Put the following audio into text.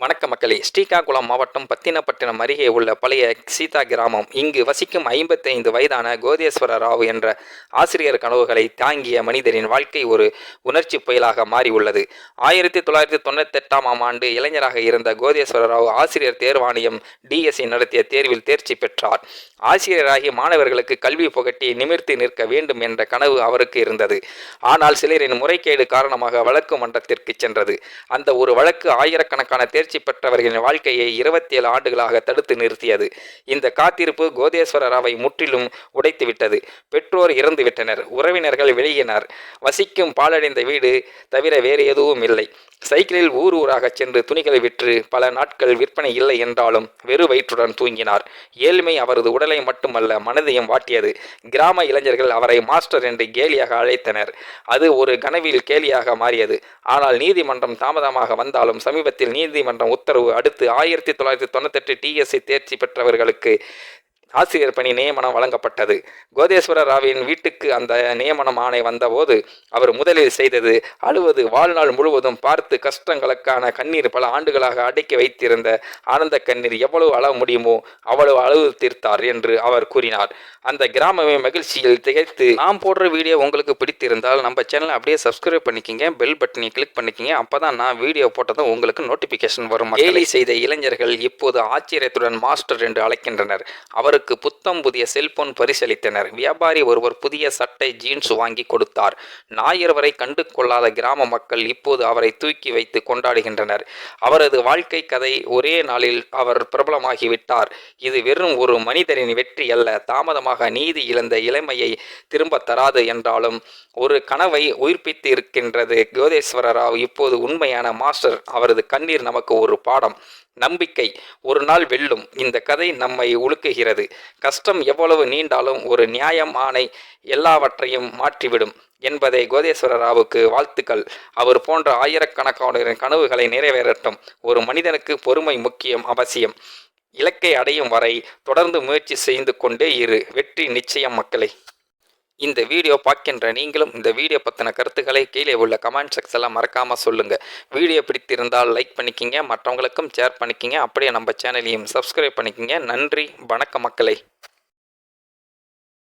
வணக்க மக்களே. ஸ்ரீகாகுளம் மாவட்டம் பத்தினப்பட்டினம் அருகே உள்ள பழைய சீதா கிராமம். இங்கு வசிக்கும் 55 வயதான கோதேஸ்வர ராவ் என்ற ஆசிரியர் கனவுகளை தாங்கிய மனிதரின் வாழ்க்கை ஒரு உணர்ச்சி புயலாக மாறியுள்ளது. 1998ஆம் ஆண்டு இளைஞராக இருந்த கோதேஸ்வர ராவ் ஆசிரியர் தேர்வாணையம் டிஎஸ்சி நடத்திய தேர்வில் தேர்ச்சி பெற்றார். ஆசிரியராகி மாணவர்களுக்கு கல்வி புகட்டி நிமிர்த்தி நிற்க வேண்டும் என்ற கனவு அவருக்கு இருந்தது. ஆனால் சிலரின் முறைகேடு காரணமாக வழக்கு மன்றத்திற்கு சென்றது. அந்த ஒரு வழக்கு ஆயிரக்கணக்கான தேர்ச்சி பெற்றவர்களின் வாழ்க்கையை 27 ஆண்டுகளாக தடுத்து நிறுத்தியது. இந்த காத்திருப்பு கோதேஸ்வர ராவை முற்றிலும் உடைத்துவிட்டது. பெற்றோர் இறந்துவிட்டனர், உறவினர்கள் வெளியினர், வசிக்கும் பாழடைந்த வீடு தவிர வேறு எதுவும் இல்லை. சைக்கிளில் ஊர் ஊராக சென்று துணிகளை விற்று பல நாட்கள் விற்பனை இல்லை என்றாலும் வெறு வயிற்றுடன் தூங்கினார். ஏழ்மை அவரது உடலை மட்டுமல்ல, மனதையும் வாட்டியது. கிராம இளைஞர்கள் அவரை மாஸ்டர் என்று கேலியாக அழைத்தனர். அது ஒரு கனவில் கேலியாக மாறியது. ஆனால் நீதிமன்றம் தாமதமாக வந்தாலும் சமீபத்தில் நீதிமன்றம் உத்தரவு அடுத்து 1998 டிஎஸ்சி தேர்ச்சி பெற்றவர்களுக்கு ஆசிரியர் பணி நியமனம் வழங்கப்பட்டது. கோதேஸ்வர ராவின் வீட்டுக்கு அந்த நியமனம் ஆணை வந்தபோது அவர் முதலில் செய்தது அழுவது. வாழ்நாள் முழுவதும் பார்த்து கஷ்டங்களுக்கான கண்ணீர் பல ஆண்டுகளாக அடக்கி வைத்திருந்த ஆனந்த கண்ணீர் எவ்வளவு அழ முடியுமோ அவ்வளவு அழுது தீர்த்தார் என்று அவர் கூறினார். அந்த கிராமமே மகிழ்ச்சியில் திகைத்து. நாம் போடுற வீடியோ உங்களுக்கு பிடித்திருந்தால் நம்ம சேனலை அப்படியே சப்ஸ்கிரைப் பண்ணிக்கிங்க, பெல் பட்டனை கிளிக் பண்ணிக்கிங்க. அப்பதான் நான் வீடியோ போட்டதும் உங்களுக்கு நோட்டிபிகேஷன் வரும். கேலி செய்த இளைஞர்கள் இப்போது ஆச்சரியத்துடன் மாஸ்டர் என்று அழைக்கின்றனர். அவருக்கு புத்தம் புதிய செல்போன் பரிசளித்தனர். வியாபாரி ஒருவர் புதிய சட்டை ஜீன்ஸ் வாங்கி கொடுத்தார். ஞாயிறு வரை கண்டு கொள்ளாத கிராம மக்கள் இப்போது அவரை தூக்கி வைத்து கொண்டாடுகின்றனர். அவரது வாழ்க்கை கதை ஒரே நாளில் அவர் பிரபலமாகிவிட்டார். இது வெறும் ஒரு மனிதரின் வெற்றி அல்ல. தாமதமாக நீதி இழந்த இளமையை திரும்ப தராது என்றாலும் ஒரு கனவை உயிர்ப்பித்து இருக்கின்றது கோதேஸ்வர ராவ். இப்போது உண்மையான மாஸ்டர். அவரது கண்ணீர் நமக்கு ஒரு பாடம். நம்பிக்கை ஒரு நாள் வெல்லும். இந்த கதை நம்மை உலுக்குகிறது. கஷ்டம் எவ்வளவு நீண்டாலும் ஒரு நியாயம் ஆணை எல்லாவற்றையும் மாற்றிவிடும் என்பதை கோதேஸ்வர ராவுக்கு வாழ்த்துக்கள். அவர் போன்ற ஆயிரக்கணக்கானோரின் கனவுகளை நிறைவேறட்டும். ஒரு மனிதனுக்கு பொறுமை முக்கியம், அவசியம். இலக்கை அடையும் வரை தொடர்ந்து முயற்சி செய்து கொண்டே இரு. வெற்றி நிச்சயம் மக்களே. இந்த வீடியோ பார்க்கின்ற நீங்களும் இந்த வீடியோ பற்றின கருத்துக்களை கீழே உள்ள கமெண்ட் செக்ஷனில் மறக்காமல் சொல்லுங்கள். வீடியோ பிடித்திருந்தால் லைக் பண்ணிக்கிங்க, மற்றவங்களுக்கும் ஷேர் பண்ணிக்கிங்க. அப்படியே நம்ம சேனலையும் சப்ஸ்கிரைப் பண்ணிக்கிங்க. நன்றி, வணக்கம் மக்களே.